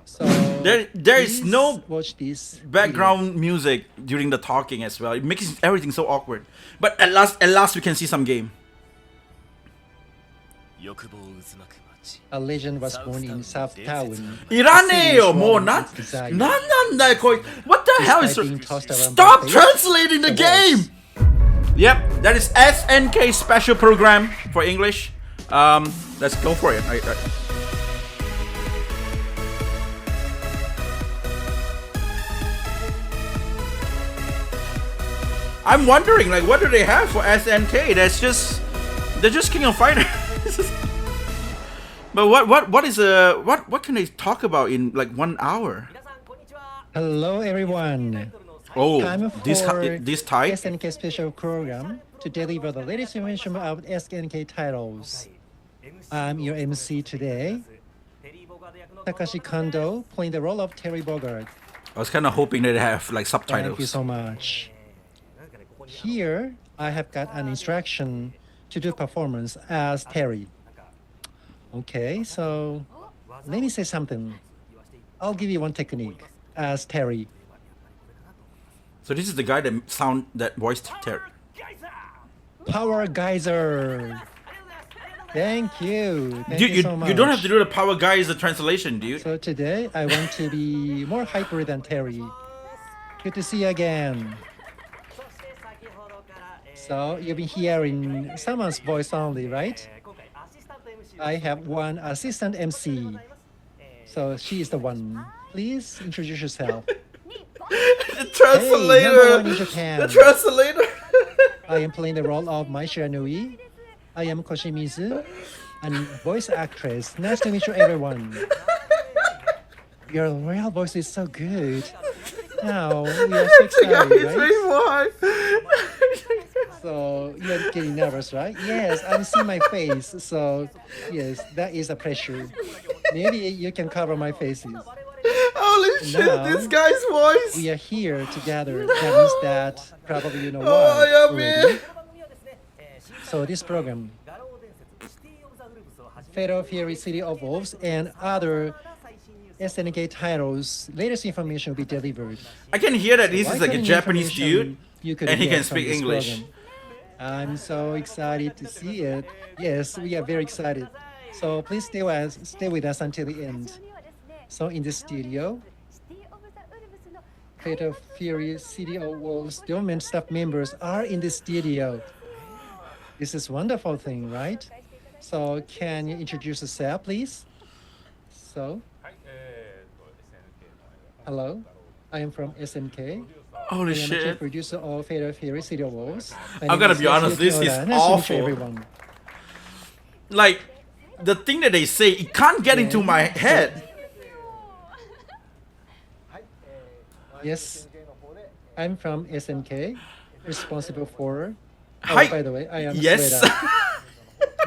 So there is no watch this background music during the talking as well. It makes everything so awkward. But at last we can see some game. A legend was born in South Town. 이라네요. 뭐 난 What the hell is Stop translating the game. Yep, that is SNK special program for English. Let's go for it. I'm wondering, like, what do they have for SNK? They're just King of Fighters. But what can they talk about in like 1 hour? Hello everyone. Oh, Time for this type? SNK special program to deliver the latest information about SNK titles. I'm your MC today, Takashi Kondo, playing the role of Terry Bogard. I was kind of hoping that they have like subtitles. Thank you so much. Here, I have got an instruction to do performance as Terry. Okay, so let me say something. I'll give you one technique as Terry. So this is the guy that voiced Terry. Power Geyser. Thank you. Thank you so much. You don't have to do the Power Geyser translation, dude. So today, I want to be more hyper than Terry. Good to see you again. So you've been hearing someone's voice only, right? I have one assistant MC. So she is the one. Please introduce yourself. The translator. Hey, in Japan. The translator. I am playing the role of Mai Shiranui. I am Koshimizu, and voice actress. Nice to meet you, everyone. Your real voice is so good. Now we are so excited, right? So you're getting nervous, right? Yes, I'm seeing my face. So yes, that is a pressure. Maybe you can cover my faces. Holy shit, this guy's voice. We are here together. That means that probably you know why. Oh, yeah, man. So this program, Fatal Fury City of Wolves, and other SNK titles, latest information will be delivered. I can hear that this is like a Japanese dude, and he can speak English. Program. I'm so excited to see it. Yes, we are very excited. So please stay with us until the end. So in the studio, Fatal Fury City of Wolves development staff members are in the studio. This is a wonderful thing, right? So can you introduce yourself, please? So, hello, I am from SNK. Holy I am the shit. producer of Fatal Fury City of Wolves. I'm gonna be honest, this is awful. Everyone. Like, the thing that they say, it can't get into my head. Yes, I'm from SNK, responsible for. Hi. By the way, I am Yes.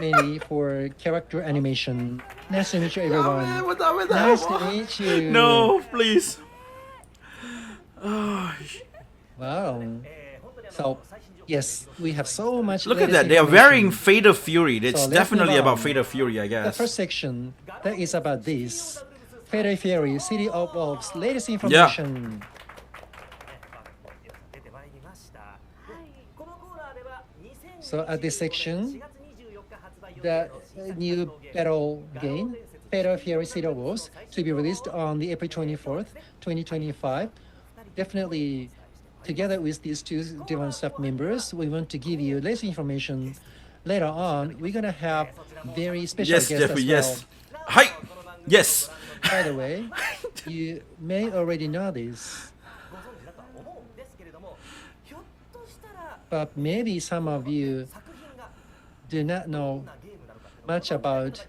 mainly for character animation. Nice to meet you, everyone. Nice Nice to meet you. No, please. Oh, Wow. So, yes, we have so much. look at latest that. They are information. wearing Fatal Fury. It's So let's definitely move about on. Fatal Fury, I The guess. first section that is about this Fatal Fury City of Wolves latest information. So at this section, the new battle game, Fatal Fury City of Wolves, to be released on the April 24th, 2025. Definitely, together with these two different staff members, we want to give you less information. Later on, we're gonna have very special Yes, guests Jeffrey, as yes. well. Hi. Yes. By the way, you may already know this, but maybe some of you do not know much about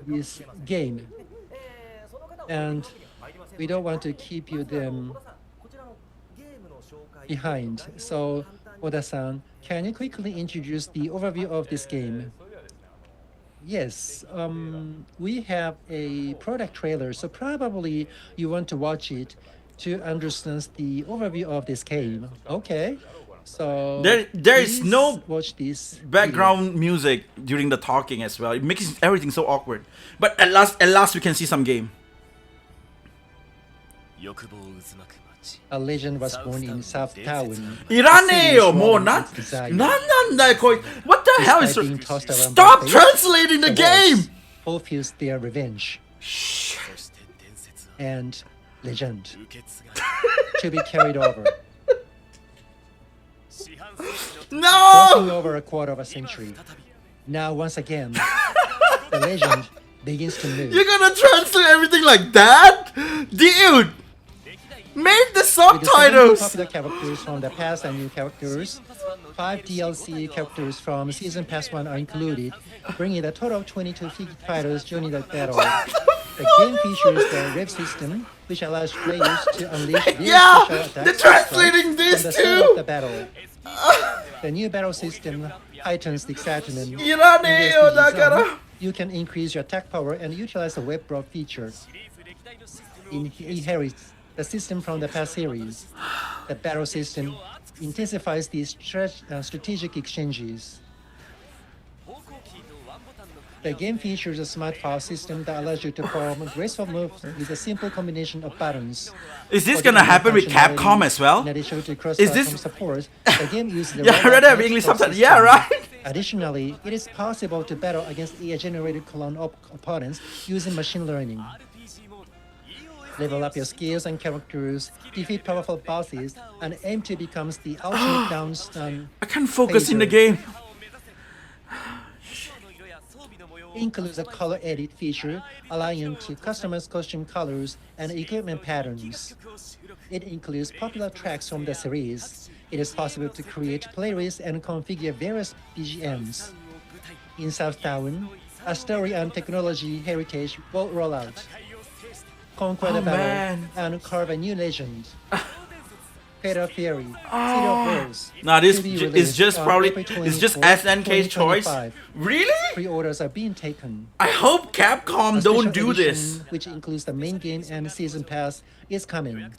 this game, and we don't want to keep you them behind. So, Oda-san, can you quickly introduce the overview of this game? Yes, we have a product trailer, so probably you want to watch it to understand the overview of this game. Okay, so There is please no watch this background music during the talking as well. It makes everything so awkward. But at last we can see some game. A legend was born in South Town. いらねえよ、もうなんなんだよこい。What the hell is Stop translating the game! Fulfills their revenge. And legend to be carried over. Crossing No! over a quarter of a century. Now once again, the legend begins to move. You're gonna translate everything like that? Dude! Make the With the 70 subtitles! popular characters from the past and new characters, 5 DLC characters from Season Pass 1 are included, bringing a total of 22 fighters joining the battle. The game features the rev system, which allows players to unleash their Yeah! special attacks They're translating from this the start of the too! battle. The new battle system heightens the excitement. いらねえよ、だから。 You can increase your attack power and utilize the web drop feature. Inherits the system from the past series. The battle system intensifies the strategic exchanges. The game features a smart file system that allows you to perform graceful moves with a simple combination of buttons. Is this gonna happen with Capcom as well? In addition to Is cross-platform this- support, the game uses the Yeah, I read have English subtitles. Yeah, right? Additionally, it is possible to battle against AI-generated clone opponents using machine learning. Level up your skills and characters, defeat powerful bosses, and aim to become the ultimate downstun. I can't focus in the game. Includes a color edit feature, allowing you to customize costume colors and equipment patterns. It includes popular tracks from the series. It is possible to create playlists and configure various BGMs. In South Town, a story and technology heritage will roll out. Conquer the battle man. and carve a new legend. Fatal Fury, City of Rose. Nah, this to be is released just on probably April it's just 24th, SNK's choice. 2025. Really? Pre-orders are being taken. I hope Capcom A don't special do edition, this. which includes the main game and season pass, is coming.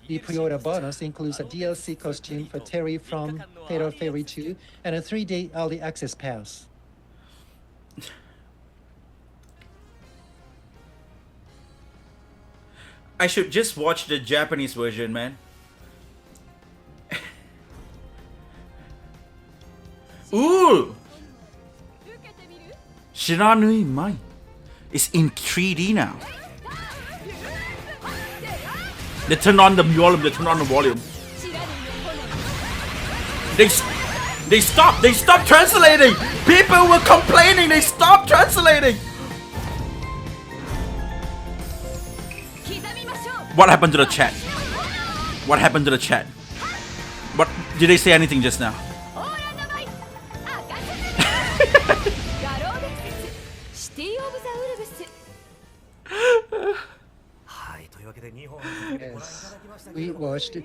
The pre-order bonus includes a DLC costume for Terry from Fatal Fury 2 and a 3-day early access pass. I should just watch the Japanese version, man. Ooh! Shiranui Mai. It's in 3D now. They turn on the volume, they turn on the volume. They stopped translating! People were complaining, they stopped translating! What happened to the chat? What happened to the chat? What did they say anything just now? Yes, we watched 2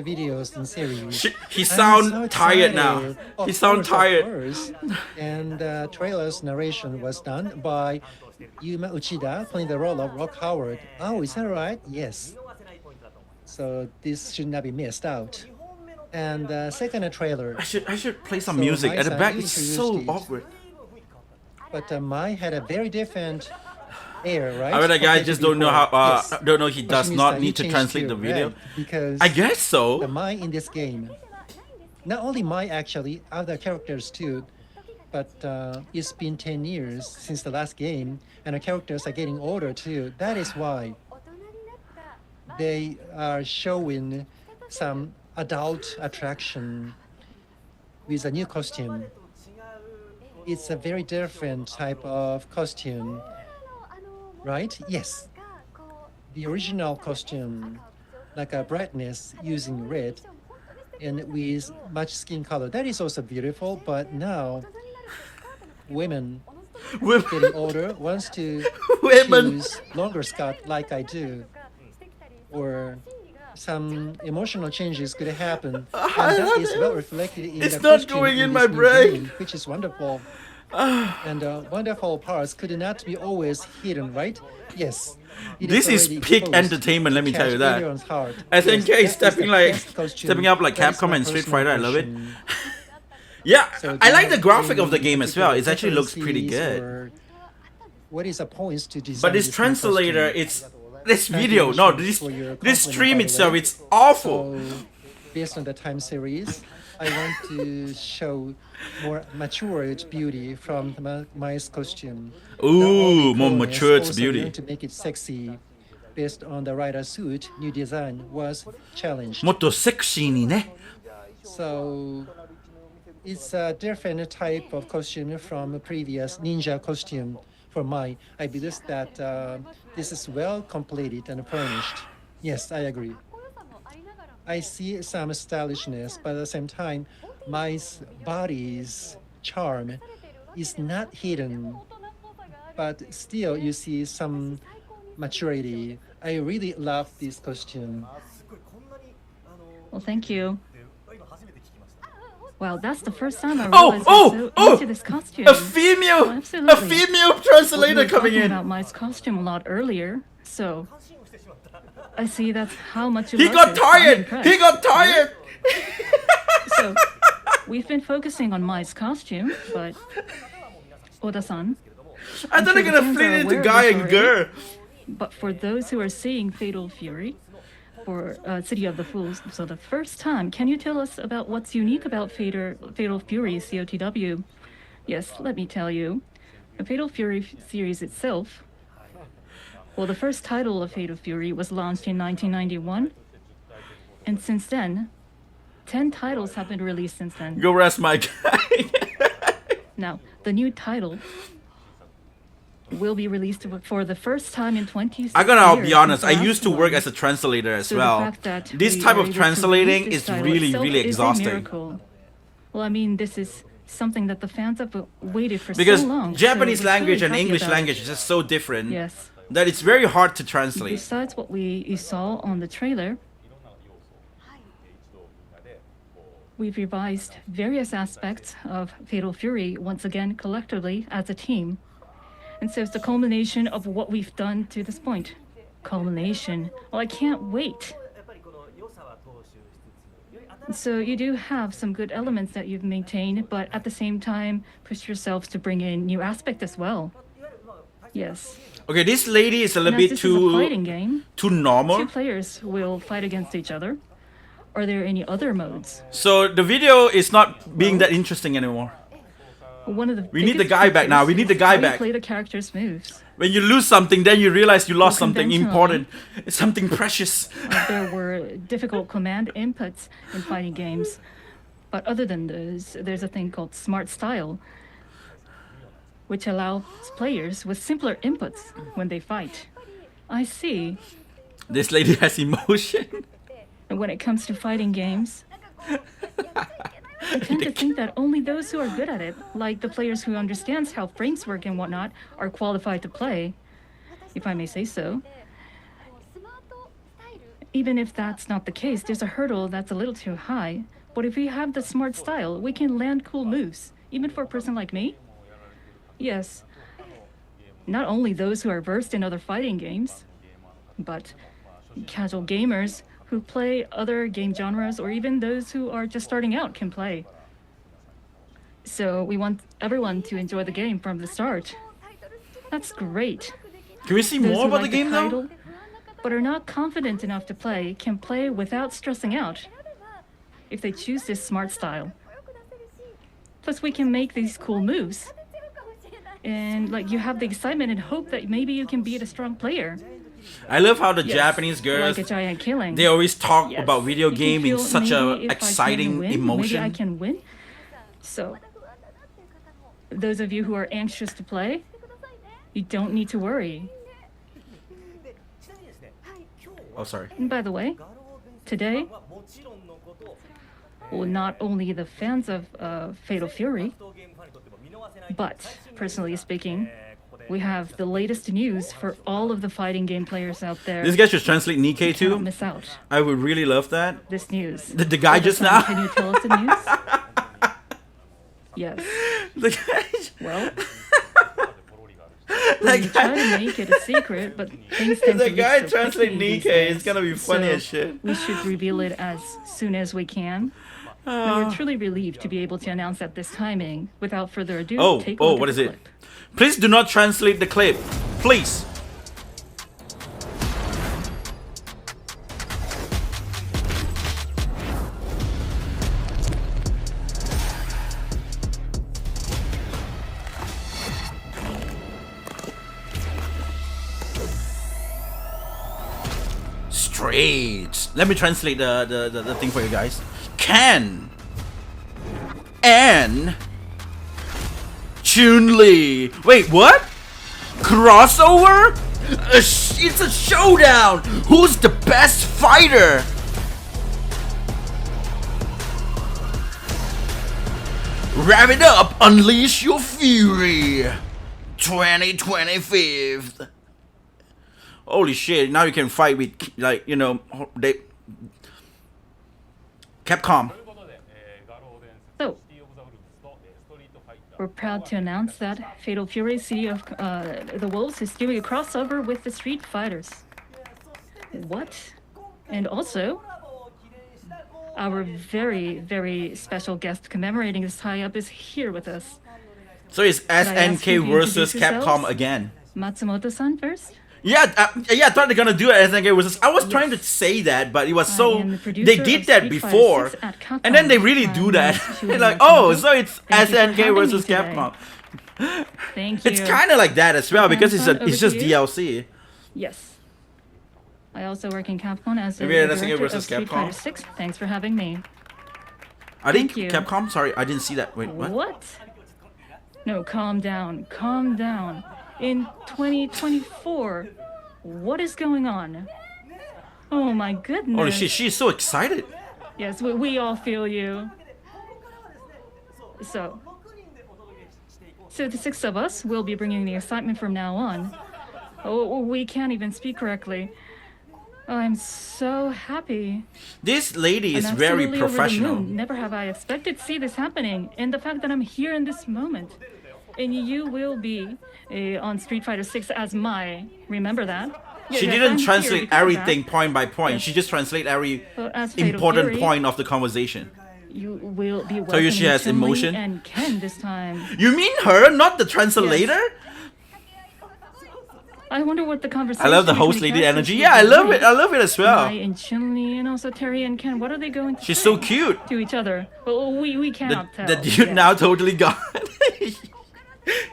videos in series. He I'm sound so tired now. excited. He Of sound course, tired. of course. And the trailer's narration was done by Yuma Uchida, playing the role of Rock Howard. Oh, is that right? Yes. So this should not be missed out. And the second trailer, I should play some So music at the Mai-san, back. you It's so introduced it. awkward. but Mai had a very different air, right? I mean, the guy compared to just don't know how. before. Yes. Don't know he Which does means not that need to changed translate the video. red because I guess the so. Mai in this game, not only Mai actually, other characters too, but it's been 10 years since the last game, and the characters are getting older too. That is why they are showing some adult attraction with a new costume. It's a very different type of costume, right? Yes. The original costume, like a brightness using red and with much skin color, that is also beautiful, but now women getting older wants to Women. choose longer skirt like I do, or some emotional changes could happen, and that is well reflected in It's the not costume going in this my new brain. game, which is wonderful. And wonderful parts could not be always hidden, right? Yes. It This is already peak exposed entertainment, let me to tell you catch that. everyone's heart. SNK Yes, is that stepping the like best costume. stepping up like That is Capcom my and Street personal Fighter. I love it. impression. Yeah, So I like the there graphic are of the game as well. It actually looks pretty differences good. or what is the points to design But this new translator, costume? it's this Thank video, you no, for your this compliment, stream by the itself, way. it's awful. So, based on the time series, I want to show more matured beauty from Mai's costume. Ooh, more matured beauty. Learned to make it sexy. Based on the rider suit, new design was challenged. もっとセクシーにね。 So it's a different type of costume from a previous ninja costume for Mai. I believe that this is well completed and furnished. Yes, I agree. I see some stylishness, but at the same time, Mai's body's charm is not hidden, but still you see some maturity. I really love this costume. Well, thank you. Wow, that's the first time I realized you're so into this costume. A female translator coming in. About Mai's costume a lot earlier, so I see that's how much you He love got it. tired. I'm He got tired. So we've been focusing on Mai's costume, but Oda-san, I thought they're gonna flip into guy and girl. but for those who are seeing Fatal Fury for City of the Fools, so the first time, can you tell us about what's unique about Fatal Fury COTW? Yes, let me tell you. The Fatal Fury series itself, well, the first title of Fatal Fury was launched in 1991, and since then, 10 titles have been released since then. Go rest my guy. Now, the new title will be released for the first time in 20 I'm gonna be years honest, since I the used to last work one. as a translator as So the well. fact that This we type are of able to translating release is this title really, itself really is a exhausting. miracle. Well, I mean, this is something that the fans have waited for Because so long. Japanese so we're language really and happy English about it. language is just so different Yes. that it's very hard to translate. Besides what you saw on the trailer, we've revised various aspects of Fatal Fury once again collectively as a team. And so it's the culmination of what we've done to this point. Culmination. Well, I can't wait. So you do have some good elements that you've maintained, but at the same time, push yourselves to bring in new aspect as well. Yes. Okay, this lady is a little And as bit this is a fighting too game, too 2 normal. players will fight against each other. Are there any other modes? So the video is not being that interesting anymore. One of the We need the biggest guy back now. features We need the is guy how you back. play the character's moves. When you lose something, then you realize you lost Well, something important. It's something precious. There were difficult command inputs in fighting games, but other than those, there's a thing called Smart Style, which allows players with simpler inputs when they fight. I see. This lady has emotion. And when it comes to fighting games, I tend to think that only those who are good at it, like the players who understands how frames work and whatnot, are qualified to play, if I may say so. Even if that's not the case, there's a hurdle that's a little too high. But if we have the smart style, we can land cool moves, even for a person like me. Yes, not only those who are versed in other fighting games, but casual gamers who play other game genres, or even those who are just starting out can play. So we want everyone to enjoy the game from the start. That's great. Can we see Those more who about like the game now? title, but are not confident enough to play, can play without stressing out if they choose this smart style. Plus, we can make these cool moves. And like you have the excitement and hope that maybe you can beat a strong player. I love how the Yes, Japanese girls, like a giant killing. they always talk Yes. about video You can game in feel such a maybe if I can exciting win, emotion. Maybe I can win. So, those of you who are anxious to play, you don't need to worry. Oh, sorry. And by the way, today, well, not only the fans of Fatal Fury, but personally speaking, we have the latest news for all of the fighting game players out there. This guy should translate Nikkei Cannot too. miss out I would really love that. this news. The guy just Oda-san, now. Can you tell us the news? Yes. The guy, Well, that we try to guy, make it a secret, but things tend the to guy leak so translate quickly these Nikkei. days. It's gonna be funny So as shit. we should reveal it as soon as we can. And we're truly relieved to be able to announce at this timing. Without further ado, take a look what at is the it? clip. Please do not translate the clip. Please. trades. Let me translate the thing for you guys. Ken and Chun-Li. Wait, what? Crossover? It's a showdown. Who's the best fighter? Wrap it up. Unleash your fury. 2025. Holy shit! Now you can fight with, like, you know, they Capcom. So, we're proud to announce that Fatal Fury City of the Wolves is doing a crossover with the Street Fighters. What? And also, our very, very special guest commemorating this tie-up is here with us. So it's Could I ask you SNK to versus introduce Capcom yourselves? again. Matsumoto-san first? Yeah, I thought they're gonna do it SNK versus. I was trying to say that, but it was so. am the producer They of did that Street Fighter before, 6 at Capcom. and then they really do that. Shuhei Like, oh, Matsumoto. so it's Thank you for SNK having me versus today. Capcom. Thank you. It's kind of like that as well because it's Over it's to just you. DLC. Yes. I also work in Capcom as the Maybe SNK director of versus Street Capcom. Fighter 6. Thanks for having me. I think Thank you. Capcom. Sorry, I didn't see that. Wait, what? What? No, calm down. Calm down. In 2024, what is going on? Oh my goodness. Holy shit, she's so excited. Yes, we all feel you. So the six of us will be bringing the excitement from now on. Oh, we can't even speak correctly. Oh, I'm so happy. This lady is I'm very absolutely over the professional. moon. Never have I expected to see this happening. And the fact that I'm here in this moment. And you will be on Street Fighter 6 as my. Remember that? She Yes, didn't I'm here translate because of everything that. point by point. Yes. She just translate every Well, as Fatal important Fury, point of the conversation. You will be So you- she welcoming has Chun-Li emotion? and Ken this time. You mean her, not the translator? I wonder what the conversation. I love the between host lady characters energy. will Yeah, I be love like. it. I love it as well. Mai and Chun-Li and also Terry and Ken. What are they going to She's say so cute. to each other? Well, we The, cannot tell. the dude yet. now totally gone.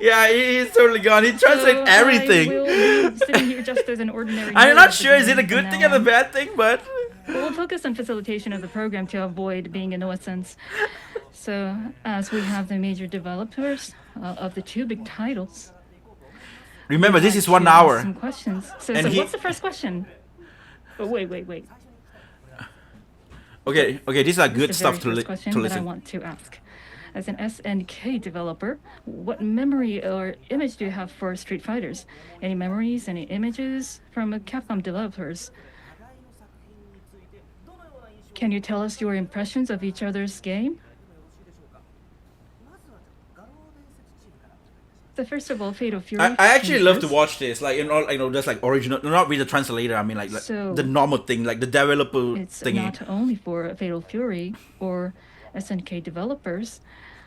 Yeah, he's totally gone. He translates So everything. I will be sitting here just as an ordinary. I'm nerd not at the sure is it a beginning good from thing now or a on. bad thing, but We'll focus on facilitation of the program to avoid being a nuisance. So, as we have the major developers of the two big titles. remember this I'd is like 1 to ask hour. Some questions. So, And what's the first question? Oh, wait. Okay, these are good The stuff very to, first question to that I listen. want to ask. As an SNK developer, what memory or image do you have for Street Fighters? Any memories, any images from Capcom developers? Can you tell us your impressions of each other's game? So first of all, Fatal Fury. I actually came love to first. watch this, like, just like original, not with the translator. I mean, like So- the normal thing, like the developer It's thingy. not only for Fatal Fury or SNK developers,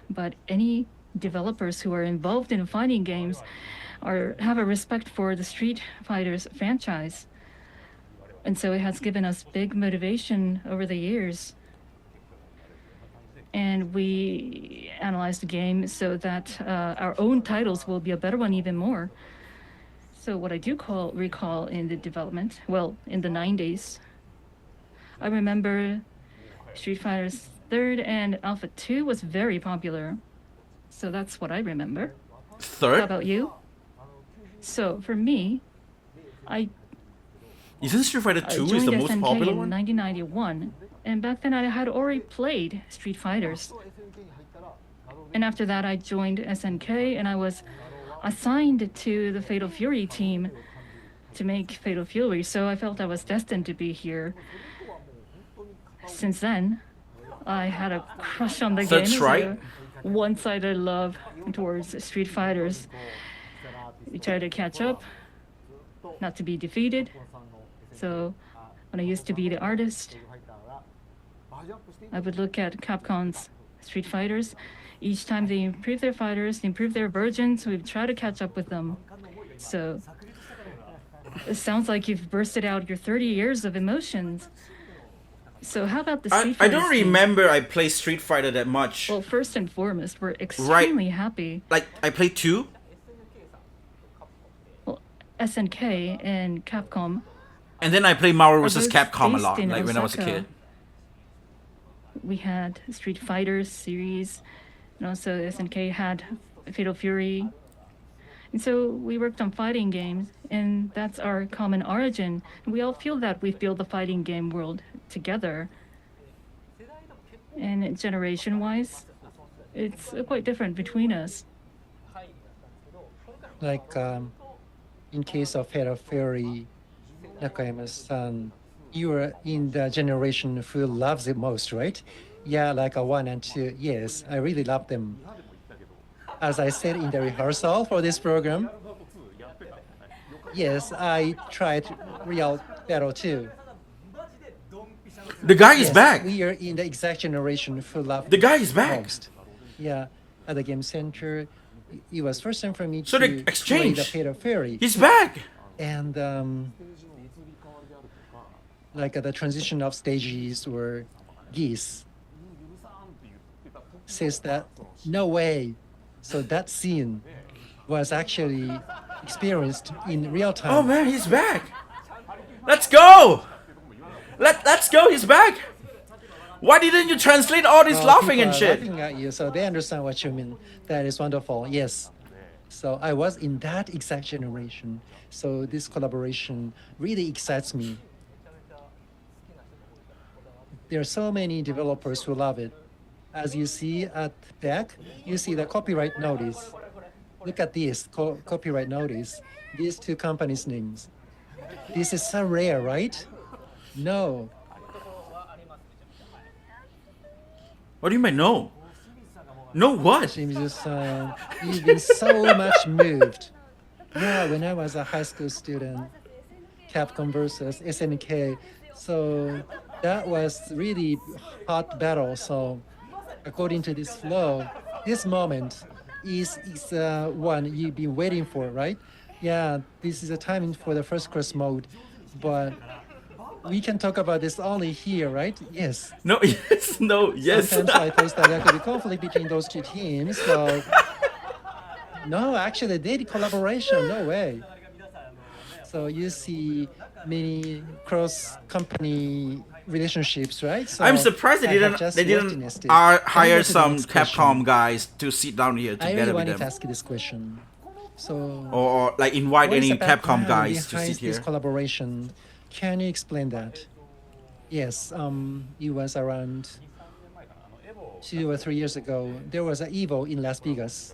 but any developers who are involved in fighting games or have a respect for the Street Fighters franchise. And so it has given us big motivation over the years. And we analyze the game so that our own titles will be a better one even more. So what I do recall in the development, well, in the 90s, I remember Street Fighter's 3rd and Alpha 2 was very popular. So that's what I remember. How Third, about you? So for me, I isn't Street Fighter 2 is joined the most SNK popular in one? 1991, and back then I had already played Street Fighters. And after that, I joined SNK, and I was assigned to the Fatal Fury team to make Fatal Fury. So I felt I was destined to be here. Since then, I had a crush on the That's game. right. A one-sided love towards Street Fighters. We try to catch up, not to be defeated. So when I used to be the artist, I would look at Capcom's Street Fighters. Each time they improve their fighters, they improve their versions, we try to catch up with them. So it sounds like you've bursted out your 30 years of emotions. So how about the Street I Fighter don't team? remember I played Street Fighter that much. Well, first and foremost, we're extremely happy. Like I played 2. Well, SNK and Capcom And then I played Marvel vs. Although it's Capcom a based lot, in like when I was a Osaka, kid. We had Street Fighter series, and also SNK had Fatal Fury. And so we worked on fighting games, and that's our common origin. And we all feel that we've built the fighting game world together. And generation-wise, it's quite different between us. Like in case of Fatal Fury, Nakayama-san, you are in the generation who loves it most, right? Yeah, like a 1 and 2. Yes, I really love them. As I said in the rehearsal for this program, yes, I tried real battle too. The guy is Yes, back. we are in the exact generation who love The guy is back. most. Yeah, at the game center, it was first time for me So to they play exchange. the Fatal Fury. He's back. And like the transition of stages or geese says that no way. So that scene was actually experienced in real time. Oh man, he's back. Let's go. Let's go. He's back. Why didn't you translate all this laughing People and are shit? laughing at you, so they understand what you mean. That is wonderful. Yes. So I was in that exact generation. So this collaboration really excites me. There are so many developers who love it. As you see at the back, you see the copyright notice. Look at this copyright notice. These two companies' names. This is so rare, right? No. What do you mean no? No what? Shimizu-san, you've been so much moved. Yeah, when I was a high school student, Capcom versus SNK. So that was really hot battle. So according to this flow, this moment is one you've been waiting for, right? Yeah, this is a timing for the first cross mode, but we can talk about this only here, right? Yes. No, yes, no, yes. Sometimes I thought that there could be conflict between those two teams. So no, actually, they did collaboration. No way. So you see many cross-company relationships, right? So I'm surprised they I have didn't just they didn't witnessed it. hire Can we go to the some next question? Capcom guys to sit down here I really together with wanted to them, ask you this question. So or like invite what is any the Capcom background guys to behind sit this here. collaboration? Can you explain that? Yes, it was around 2 or 3 years ago. There was an Evo in Las Vegas,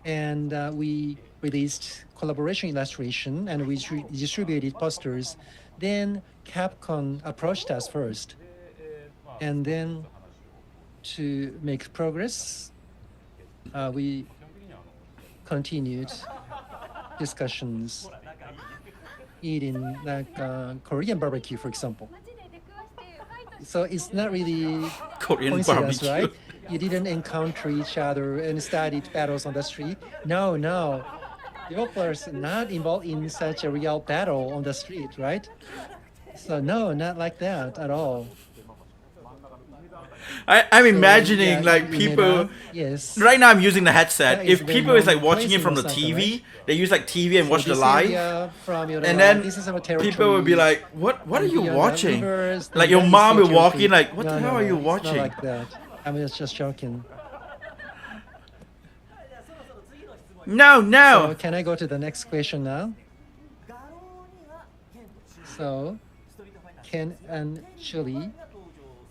and we released collaboration illustration and we distributed posters. Then Capcom approached us first, and then to make progress, we continued discussions, eating like Korean barbecue, for example. So it's not really Korean coincidence, barbecue. right? You didn't encounter each other and studied battles on the street. No, no. Developers not involved in such a real battle on the street, right? So no, not like that at all. I'm So, imagining yeah, like we made people. up. Yes. Right now I'm using the headset. That is If very people is like known watching place it from in the Osaka, TV, right? they use like TV and So watch the this live. area from your And land, then this is our people will be territory. like, "What are And you beyond the watching?" rivers, then Like your that is mom their will walk territory. in like, "What No, the no, hell are no, you it's watching?" not like that. I'm just joking. No, So no. can I go to the next question now? So Ken and Chili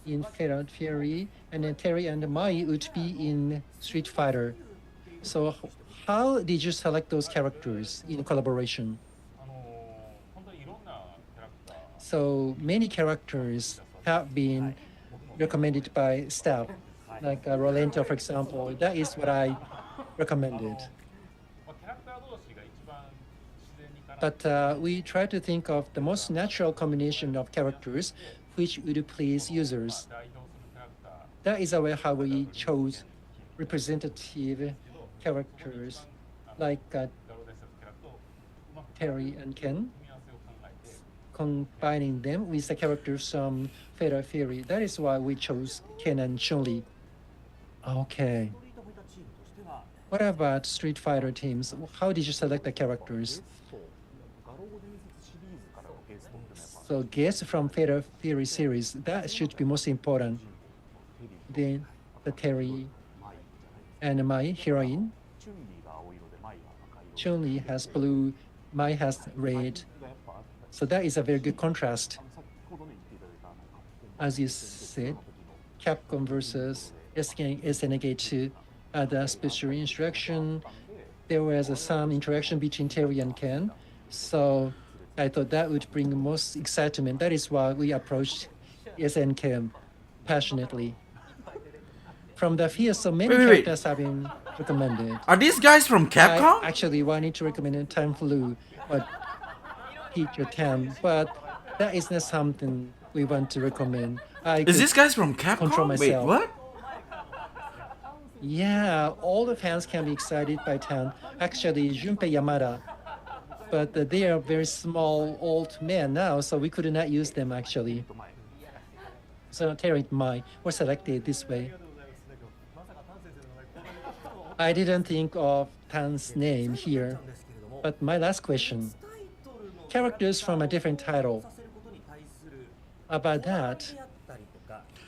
in Fatal Fury, and then Terry and Mai would be in Street Fighter. So how did you select those characters in collaboration? So many characters have been recommended by staff, like Rolento, for example. That is what I recommended. But we try to think of the most natural combination of characters which would please users. That is how we chose representative characters like Terry and Ken, combining them with the characters from Fatal Fury. That is why we chose Ken and Chun-Li. Okay. What about Street Fighter teams? How did you select the characters? So guests from Fatal Fury series, that should be most important. Then the Terry and my heroine. Chun-Li has blue, Mai has red. So that is a very good contrast. As you said, Capcom versus SNK 2, the special instruction. There was some interaction between Terry and Ken. So I thought that would bring most excitement. That is why we approached SNK passionately. From the field, so many characters have been recommended. Are these guys from Capcom? I actually wanted to recommend Time Flu or Teacher Tam, but that is not something we want to recommend. Is this guys from Capcom? Wait, what? Yeah, all the fans can be excited by Tan. Actually, Junpei Yamada. But they are very small old men now, so we could not use them actually. So Terry and Mai were selected this way. I didn't think of Tan's name here, but my last question. Characters from a different title. About that,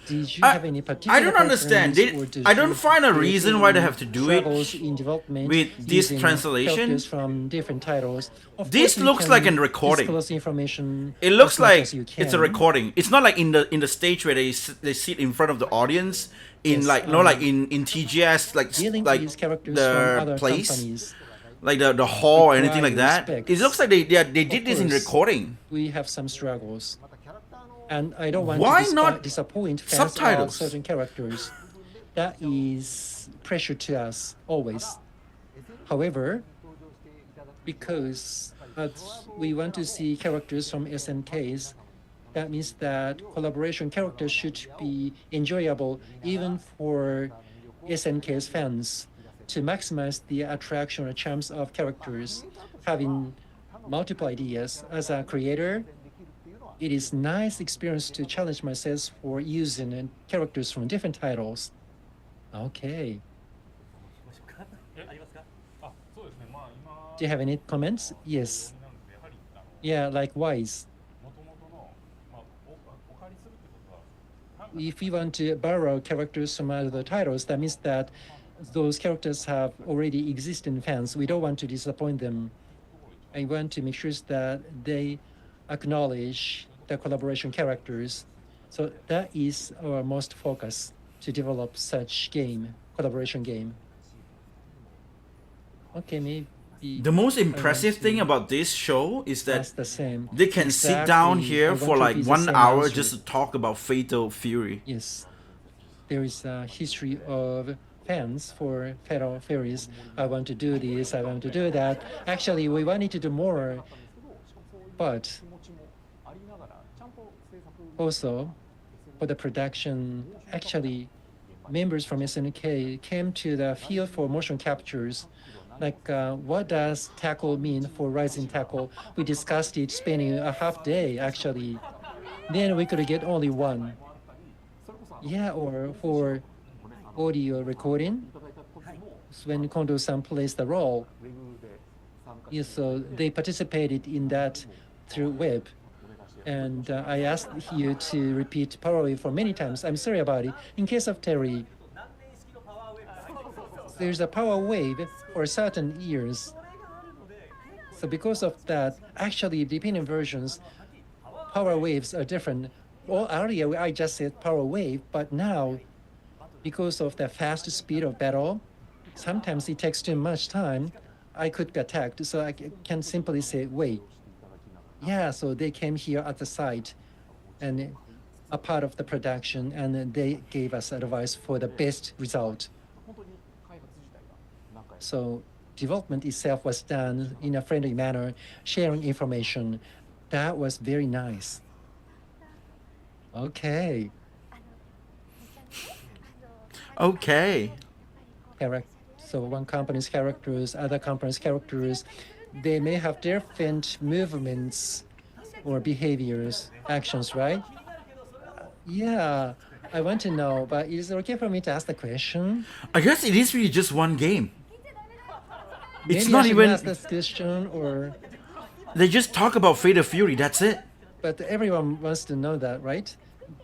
did you have any particular I don't understand. I don't find a reason why they have to do it with this translation. From different titles. This looks like a recording. Information it looks like it's a recording. It's not like in the stage where they sit in front of the audience in like like in TGS like the place. Companies. Like the hall or anything like that. It looks like they did this in recording. We have some struggles. And I don't want to disappoint fans subtitles? Of certain characters. That is pressure to us, always. However, because we want to see characters from SNKs, that means that collaboration characters should be enjoyable even for SNK's fans to maximize the attraction or charms of characters. Having multiple ideas as a creator, it is nice experience to challenge myself for using characters from different titles. Okay. Do you have any comments? Yes. Yeah, likewise. If we want to borrow characters from other titles, that means that those characters have already existing fans. We don't want to disappoint them. I want to make sure that they acknowledge the collaboration characters. So that is our most focus to develop such collaboration game. Okay, maybe. The most impressive thing about this show is that they can sit down here for like 1 hour just to talk about Fatal Fury. Yes, there is a history of fans for Fatal Furies. I want to do this, I want to do that. Actually, we wanted to do more, but also for the production, actually, members from SNK came to the field for motion captures. Like, what does tackle mean for rising tackle? We discussed it, spending a half day, actually. Then we could get only one. Yeah, or for audio recording, when Kondo-san plays the role. Yeah, so they participated in that through web. And I asked you to repeat Power Wave for many times. I'm sorry about it. In case of Terry, there's a Power Wave for certain years. So because of that, actually, depending versions, Power Waves are different. Well, earlier, I just said Power Wave, but now, because of the fast speed of battle, sometimes it takes too much time. I could be attacked, so I can simply say, wait. Yeah, so they came here at the site and a part of the production, and they gave us advice for the best result. So development itself was done in a friendly manner, sharing information. That was very nice. Okay. Okay. So one company's characters, other company's characters, they may have different movements or behaviors, actions, right? Yeah, I want to know, but is it okay for me to ask the question? I guess it is really just one game. It's Maybe not I should even ask this question, or they just talk about Fatal Fury, that's it. But everyone wants to know that, right?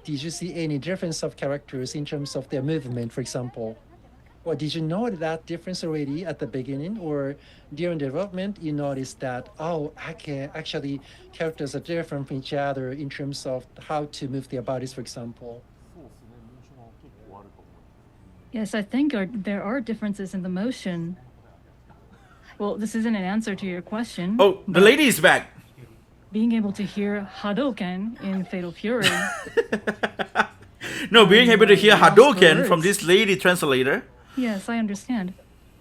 Did you see any difference of characters in terms of their movement, for example? Or did you know that difference already at the beginning, or during development you noticed that, oh, okay, actually characters are different from each other in terms of how to move their bodies, for example? Yes, I think there are differences in the motion. Well, this isn't an answer to your question. Oh, the lady is back. Being able to hear Hadouken in Fatal Fury. No, being able to hear lost for Hadouken from words. this lady translator. Yes, I understand.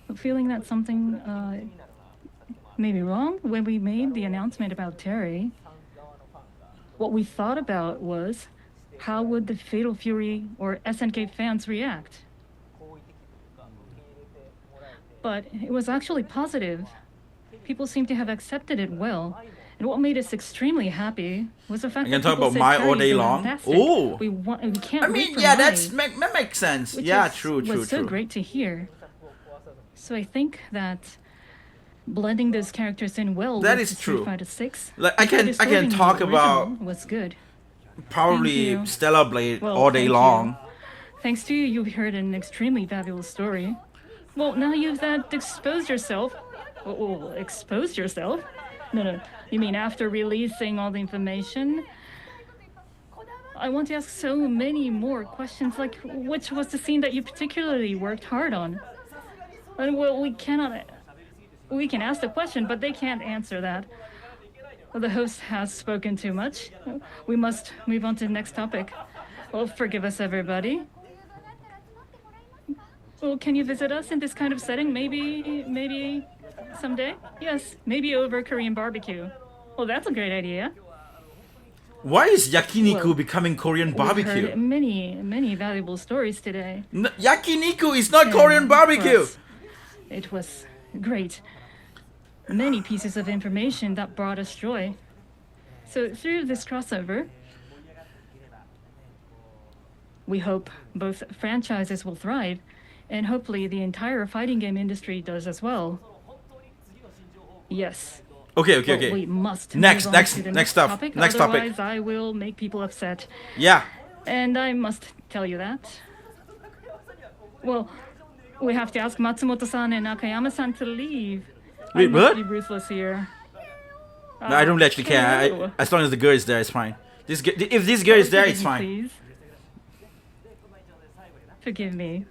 But feeling that something may be wrong when we made the announcement about Terry, what we thought about was how would the Fatal Fury or SNK fans react? But it was actually positive. People seem to have accepted it well. And what made us extremely happy was the fact I can that talk people about said my Terry all day is long. fantastic. Oh. We can't I wait mean, for yeah, Mai, that makes sense. which Yeah, is- true. was so great to hear. So I think that blending those characters in well That with is Street true. Fighter 6 Like, I can disturbing the talk about original was good. probably Thank you. Stellar Blade Well, all day thank you. long. Thanks to you, you've heard an extremely fabulous story. Well, now you've exposed yourself. Oh, exposed yourself? No. You mean after releasing all the information? I want to ask so many more questions, like which was the scene that you particularly worked hard on? And well, we can ask the question, but they can't answer that. Well, the host has spoken too much. We must move on to the next topic. Well, forgive us, everybody. Well, can you visit us in this kind of setting? Maybe someday? Yes, maybe over Korean barbecue. Well, that's a great idea. Why is yakiniku Well, becoming Korean We barbecue? heard many valuable stories today. Yakiniku is not And Korean for barbecue. us, it was great. Many pieces of information that brought us joy. So through this crossover, we hope both franchises will thrive, and hopefully the entire fighting game industry does as well. Yes. Okay. Well, we must Next, move on next, to the next stuff. topic, Next topic. otherwise I will make people upset. Yeah. And I must tell you that. Well, we have to ask Matsumoto-san and Nakayama-san to leave. I Wait, must what? be ruthless here. No, I don't actually care. Hello. As long as the girl is there, it's fine. If this girl is there, Forgive it's me, fine. Please. Forgive me.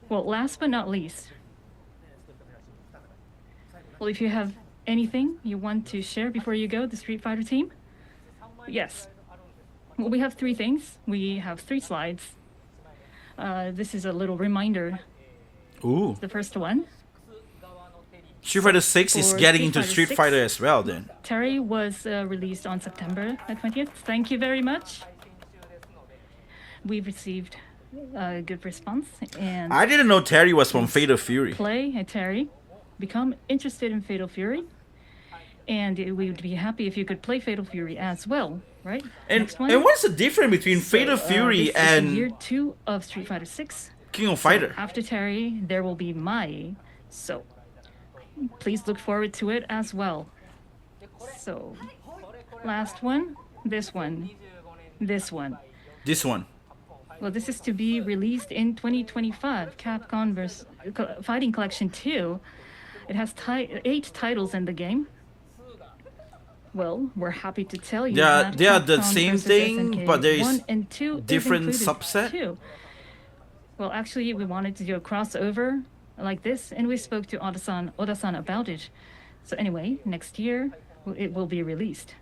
Well, last but not least. Well, if you have anything you want to share before you go, the Street Fighter team? Yes. Well, we have 3 things. We have 3 slides. This is a little reminder. Ooh. The first one, Street Fighter 6 is For getting Street into Fighter Street 6. Fighter as well then. Terry was released on September 20th. Thank you very much. We've received a good response, and I didn't know Terry was from Fatal Fury. play at Terry, become interested in Fatal Fury, and we would be happy if you could play Fatal Fury as well, right? And Next one. what's the difference between Fatal So, Fury this is year and 2 of Street Fighter 6. King of Fighter? After Terry, there will be Mai. So please look forward to it as well. So last one, this one, this one. This one. Well, this is to be released in 2025, Capcom Fighting Collection 2. It has 8 titles in the game. Well, we're happy to tell you that They are the Capcom same versus thing, SNK but there is 1 and 2 different is included subset? too. Well, actually, we wanted to do a crossover like this, and we spoke to Oda-san about it. So anyway, next year, it will be released.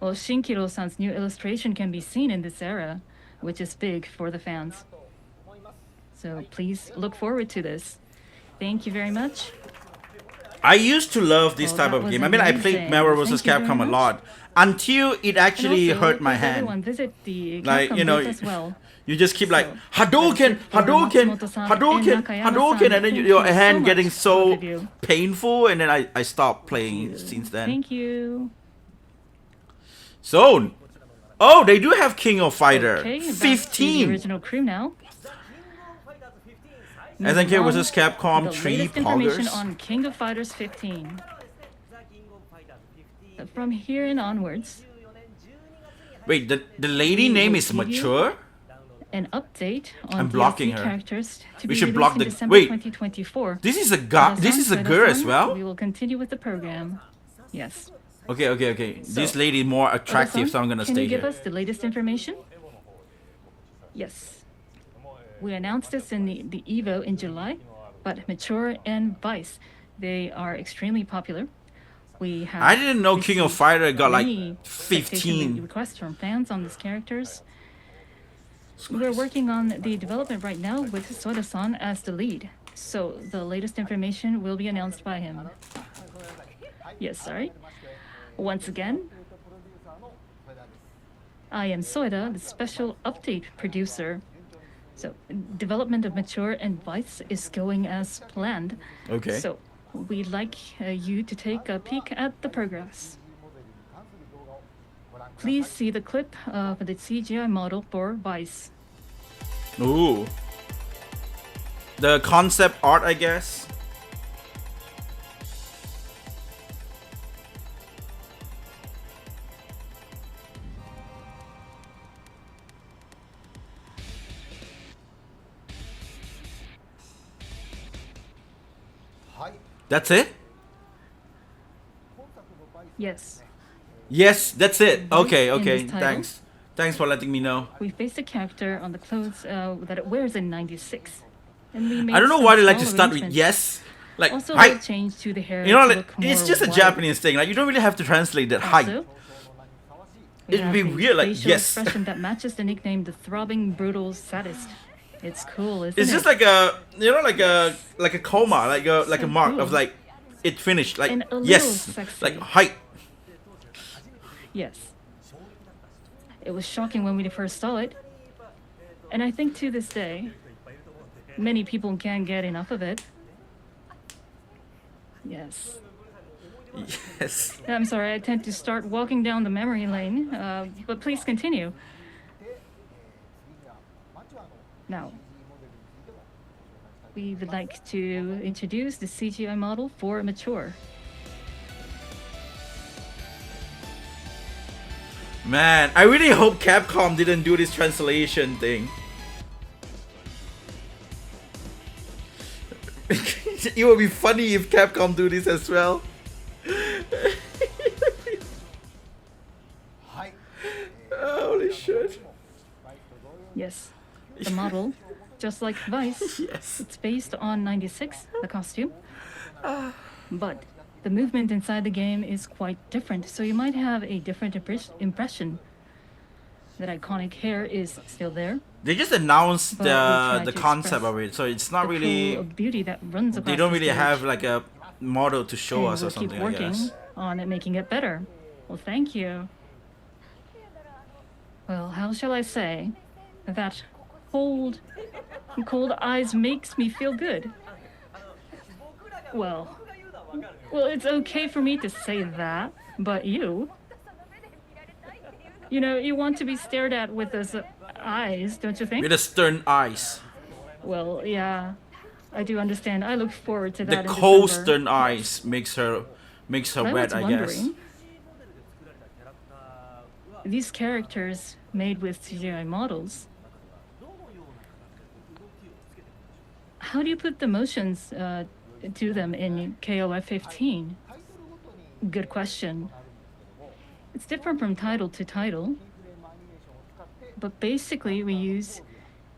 Well, Shinkiro-san's new illustration can be seen in this era, which is big for the fans. So please look forward to this. Thank you very much. I used to love this Oh, type that of was game. I mean, I played amazing. Marvel vs. Thank you very Capcom a much. lot until it actually And also, hurt my please everyone hand. visit the Like, Capcom you know, booth as well. You just keep like So, Hadouken, that's it for Hadouken, Matsumoto-san Hadouken, and Nakayama-san. Hadouken, and then Thank your you hand so getting much, so both of you. painful, and then I stopped playing since then. Thank you. So, oh, they do have King of Fighter Okay, back to the 15. original crew now. SNK Moving vs. on, Capcom the 3 latest information poggers. on King of Fighters 15. From here and onwards, Wait, the lady We name will is give you Mature? an update on I'm blocking DLC her. characters to We be should released block in the- December wait. 2024. This is a guy. This is a girl as well? We will continue with the program. Yes. Okay. This So, lady more attractive, Oda-san, so I'm gonna can stay you give here. us the latest information? Yes. We announced this in the Evo in July, but Mature and Vice, they are extremely popular. We have I didn't know King of received Fighter got like many citation 15. requests from fans on these characters. We're working on the development right now with Soda-san as the lead, so the latest information will be announced by him. Yes, sorry. Once again, I am Soeda, the special update producer. So, development of Mature and Vice is going as planned. Okay. So, we'd like you to take a peek at the progress. Please see the clip of the CGI model for Vice. Ooh. The concept art, I guess. That's it? Yes. Yes, that's it. Okay, in okay. this title. Thanks. Thanks for letting me know. We based the character on the clothes that it wears in '96, and we made I don't know some why they like to small start with arrangements. yes. Like, Also, hi. a change to the hair. You know, to like, look it's more just a wide. Japanese thing. Like, you don't really have to translate that hi. Also, we It'd have be the weird, like, facial yes. expression that matches the nickname, the throbbing, brutal sadist. It's cool, isn't It's it? just like a, you know, like a coma, like a So mark of cool. like, it finished. Like, And a little yes. sexy. Like, hi. Yes. It was shocking when we first saw it, and I think to this day, many people can't get enough of it. Yes. Yes. I'm sorry, I tend to start walking down the memory lane, but please continue. Now, we would like to introduce the CGI model for Mature. Man, I really hope Capcom didn't do this translation thing. It would be funny if Capcom do this as well. Holy shit. Yes, the model, just like Vice, Yes. it's based on '96, the costume. But the movement inside the game is quite different, so you might have a different impression. That iconic hair is still there. They just announced But we tried the to concept express of it, so it's not the really. pool of beauty that runs across They don't the really stage. have like a model to show And us or we'll something. keep I working guess. on it, making it better. Well, thank you. Well, how shall I say? That cold eyes makes me feel good. Well, it's okay for me to say that, but you know, you want to be stared at with those eyes, don't you think? With the stern eyes, Well, yeah, I do understand. I look forward to the that in cold December. stern eyes makes her I wet. was I guess. wondering, these characters made with CGI models, how do you put the motions to them in KOF 15? Good question. It's different from title to title, but basically we use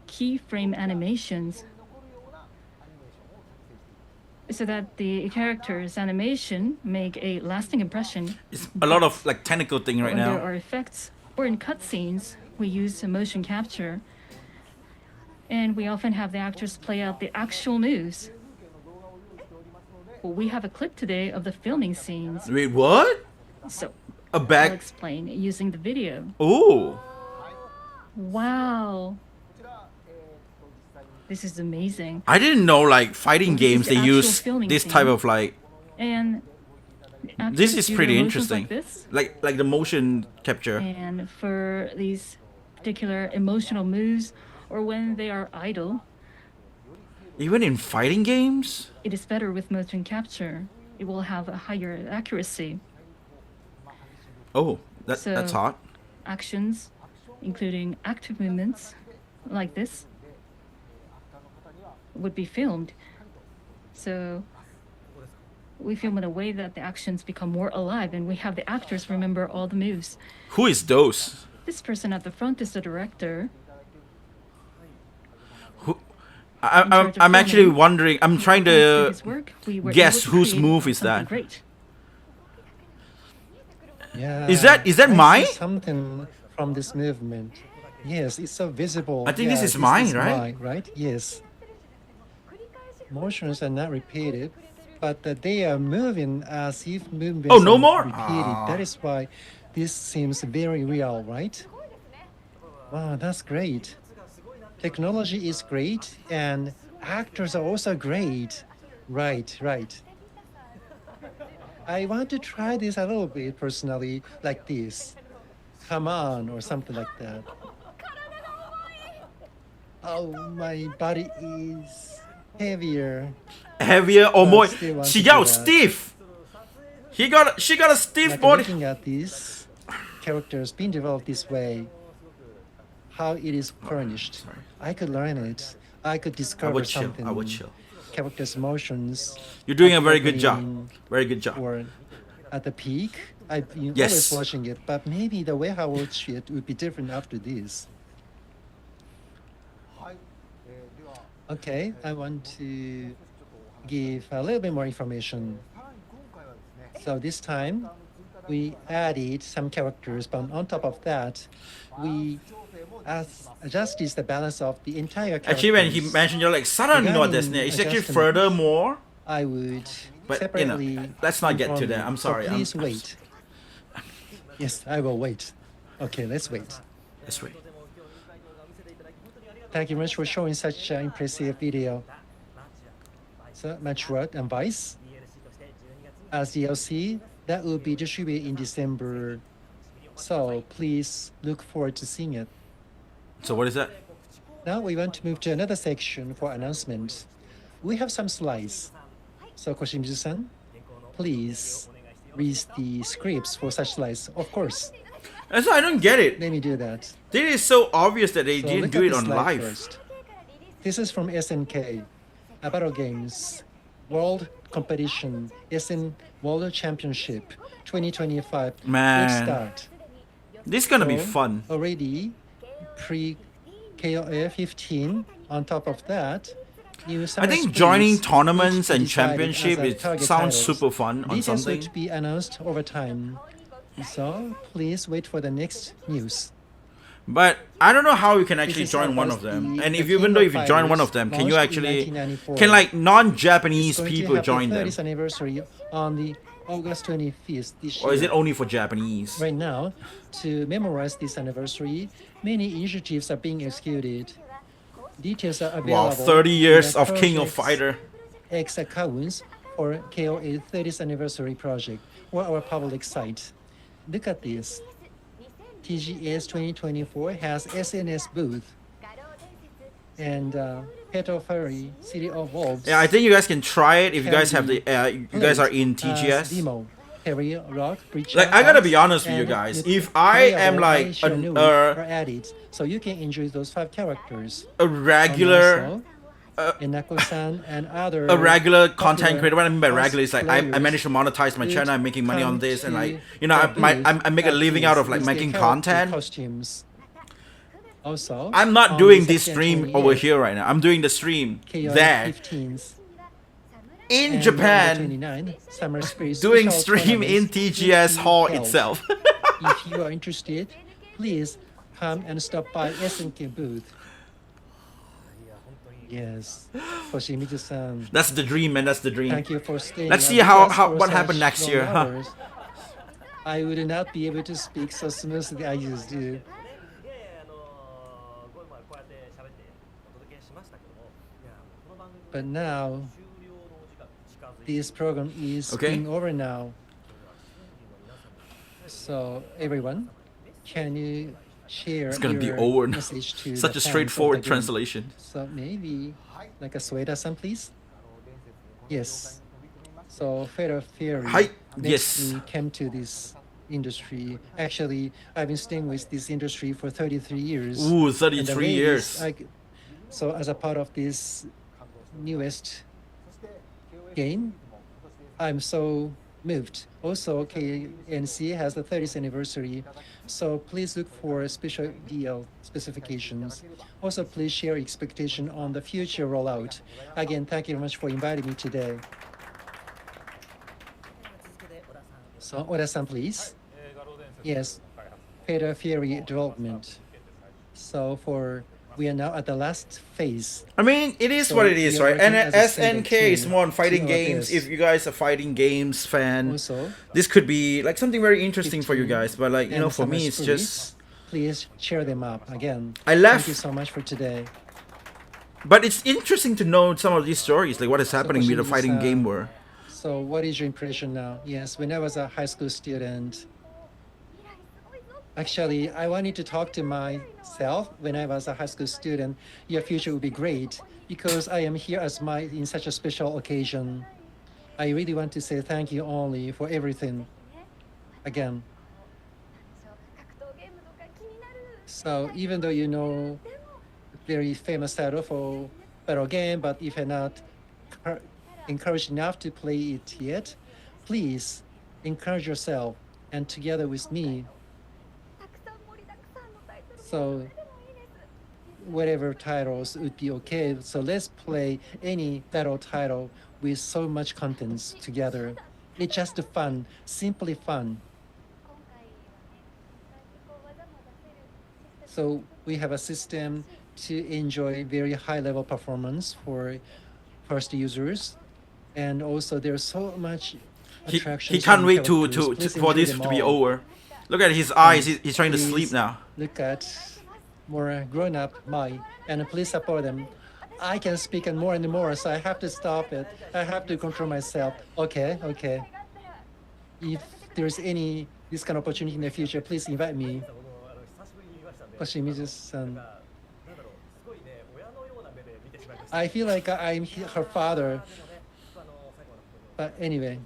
keyframe animations so that the character's animation make a lasting impression. It's a lot of like technical thing right When there now. are effects or in cutscenes, we use motion capture, and we often have the actors play out the actual moves. Well, we have a clip today of the filming scenes, Wait, what? so A I'll bag? explain using the video. Ooh. Wow. This is amazing. I didn't know like fighting Well, this is games the they actual use filming this scene. type of like. And actors This is do pretty their motions interesting. like this. Like the motion capture. And for these particular emotional moves, or when they are idle, Even in fighting games? it is better with motion capture. It will have a higher accuracy. Oh, that's So- hot. actions, including active movements like this, would be filmed. So we film in a way that the actions become more alive and we have the actors remember all the moves. Who is those? This person at the front is the director. Who? I'm actually wondering. I'm trying to guess whose move is that. Great. Yeah. Is that I mine? see something from this movement. Yes, it's so visible. I think Yeah, this is mine, right? Mine, right? Yes. Motions are not repeated, but they are moving as if movements Oh, no are more? repeated. Ah. That is why this seems very real, right? Wow, that's great. Technology is great, and actors are also great. Right, right. I want to try this a little bit personally, like this. Come on, or something like that. Oh, my body is heavier. Heavier or more? still want She to do got that. stiff. She got a stiff Like body. looking at these characters being developed this way, how it is furnished. I could learn it. I could I discover would chill. something. I would chill. Characters' emotions. You're doing a at the very good job. beginning Very good job. Or at the peak. I've been Yes. always watching it, but maybe the way I watch it would be different after this. Okay, I want to give a little bit more information. So this time, we added some characters, but on top of that, we adjusted the balance of the entire characters. Actually, when he mentioned you're like suddenly not this, Regarding it's actually adjustments, furthermore. I would But, separately let's not get to inform that. you. I'm sorry. So I'm- please wait. Yes, I will wait. Okay, let's wait. Let's wait. Thank you very much for showing such an impressive video. So, mature advice. As DLC, that will be distributed in December. So please look forward to seeing it. So what is that? Now we want to move to another section for announcements. We have some slides. So Koshimizu-san, please read the scripts for such slides. Of course, And so I don't get it. let me do that. This is so obvious that they So didn't look do at it the on slide live. first. This is from SNK, Battle Games, World Competition, SN World Championship 2025. Man. Let's start. This is gonna be So, fun. Already pre-KOF 15. On top of that, new I summer think splits joining which tournaments be and decided championship as a it target sounds titles. super fun on Details something. would be announced over time. So please wait for the next news. But I don't know how you can actually This is join one how of them. the- And the if even King though of if you join one of Fighters them, can you launched in actually 1994. can like It's non-Japanese going to people have join the them? 30th anniversary on the August 25th this year. Or is it only for Japanese? Right now, to memorize this anniversary, many initiatives are being executed. Details are available. Wow, 30 years in the of King of project's Fighter. X accounts for KOA 30th anniversary project or our public site. Look at this. TGS 2024 has SNS booth and Petal Ferry City of Wolves. Yeah, I think you guys can try it if you guys have the Can you guys are in played as TGS. Demo. Perry, Rock, Breach, Like, I gotta be honest with you and guys. the If I am playable like Aisha an, Nui are added, so you can enjoy those 5 characters. a regular Inako-san and other a regular content popular creator. What I mean by regular is like I cosplayers managed to monetize my would channel. I'm making money on come this, and like to you know the booth I make a at living out this of like with their making character content. costumes. Also, I'm not on doing the this second stream over 28th, here right now. I'm doing the stream KOF there 15s, in and Japan, on the 29th, Summer Spirit doing special stream in tournaments will TGS be hall held. itself. If you are interested, please come and stop by SNK booth. Yes, Koshimizu-san. That's the dream, man. That's the dream. Thank you for staying. Let's on see with how- us how- for what such happened next long year, huh? hours. I would not be able to speak so smoothly I used to. But now, this program is Okay. being over now. So everyone, can you share It's gonna be your over now. message to Such the a fans of straightforward the game? translation. So maybe like a Sueda-san, please. Yes. So Fatal Fury Hi. makes Yes. me came to this industry. Actually, I've been staying with this industry for 33 years. Ooh, And the 33 way years. is, so as a part of this newest game, I'm so moved. Also, KNC has the 30th anniversary, so please look for special deal specifications. Also, please share expectation on the future rollout. Again, thank you very much for inviting me today. So, Oda-san, please. Yes, Fatal Fury development. So we are now at the last phase. I mean, it is So what it we is, are right? And working as a single SNK is team more on fighting to games. this. If you guys are fighting games fan, Also, this could be like something very interesting for you 15 guys. But like, you and know, for Summer me, it's Spirit, just. please share them up again. I left. Thank you so much for today. But it's interesting to know some of these stories, like what is happening with the fighting Hoshimi-san, game world. So what is your impression now? Yes, when I was a high school student, actually, I wanted to talk to myself when I was a high school student. Your future would be great because I am here in such a special occasion. I really want to say thank you only for everything. Again. So even though you know very famous title for battle game, but if you're not encouraged enough to play it yet, please encourage yourself and together with me. So whatever titles would be okay. So let's play any battle title with so much contents together. It's just fun, simply fun. So we have a system to enjoy very high level performance for first users. And also there's so much attraction. He can't wait for this to be over. Look at his eyes, he's trying to sleep now. Look at more grown-up Mai, and please support them. I can speak and more, so I have to stop it. I have to control myself. Okay. If there's any this kind of opportunity in the future, please invite me. Hoshimi-san. I feel like I'm her father. But anyway,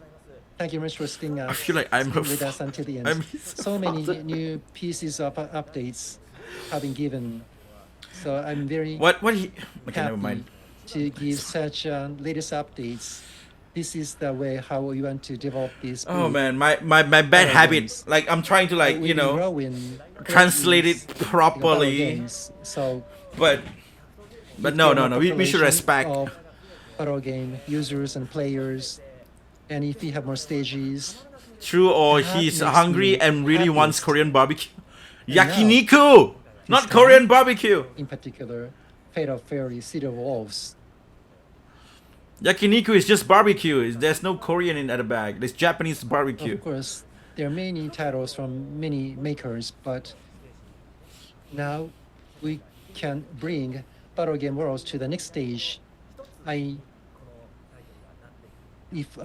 thank you very much for staying I feel like I'm with us until the end. I'm his So many father. new pieces of updates have been given. So I'm very What he? Okay, never happy mind. to give such latest updates. This is the way how we want to develop this. Oh man, my bad habit. Like I'm trying to like you know translate it properly. So But no. We should respect. of battle game users and players, and if we have more stages. True, or That he's makes hungry me and really wants happiest. Korean barbecue. And now, Yakiniku, not time- Korean barbecue. In particular, Fatal Fury, City of Wolves. Yakiniku is just barbecue. There's no Korean in the bag. There's Japanese barbecue. Of course, there are many titles from many makers, but now we can bring battle game worlds to the next stage. I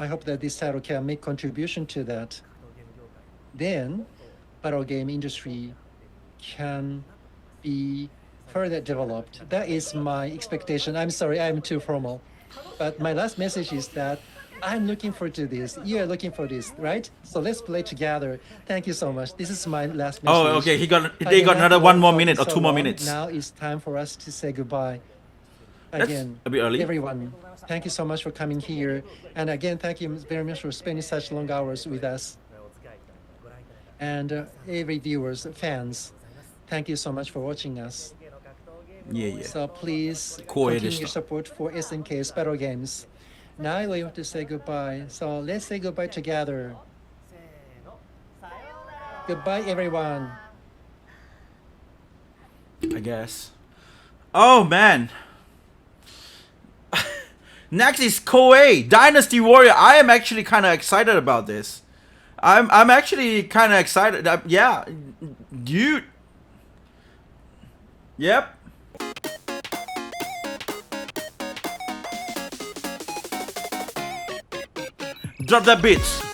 hope that this title can make contribution to that. Then, battle game industry can be further developed. That is my expectation. I'm sorry, I'm too formal. But my last message is that I'm looking forward to this. You are looking for this, right? So let's play together. Thank you so much. This is my last message. Oh, okay. They got Again, another after 1 more talking minute or so 2 more long, minutes. Now it's time for us to say goodbye. That's Again, a bit early. everyone, thank you so much for coming here. And again, thank you very much for spending such long hours with us. And every viewers, fans, thank you so much for watching us. Yeah. So please Cool, continue it your is. support for SNK's battle games. Now we have to say goodbye. So let's say goodbye together. Goodbye, everyone. I guess. Oh man. Next is Koei Dynasty Warrior. I am actually kind of excited about this. I'm actually kind of excited. Yeah, dude. Yep. Drop that beats.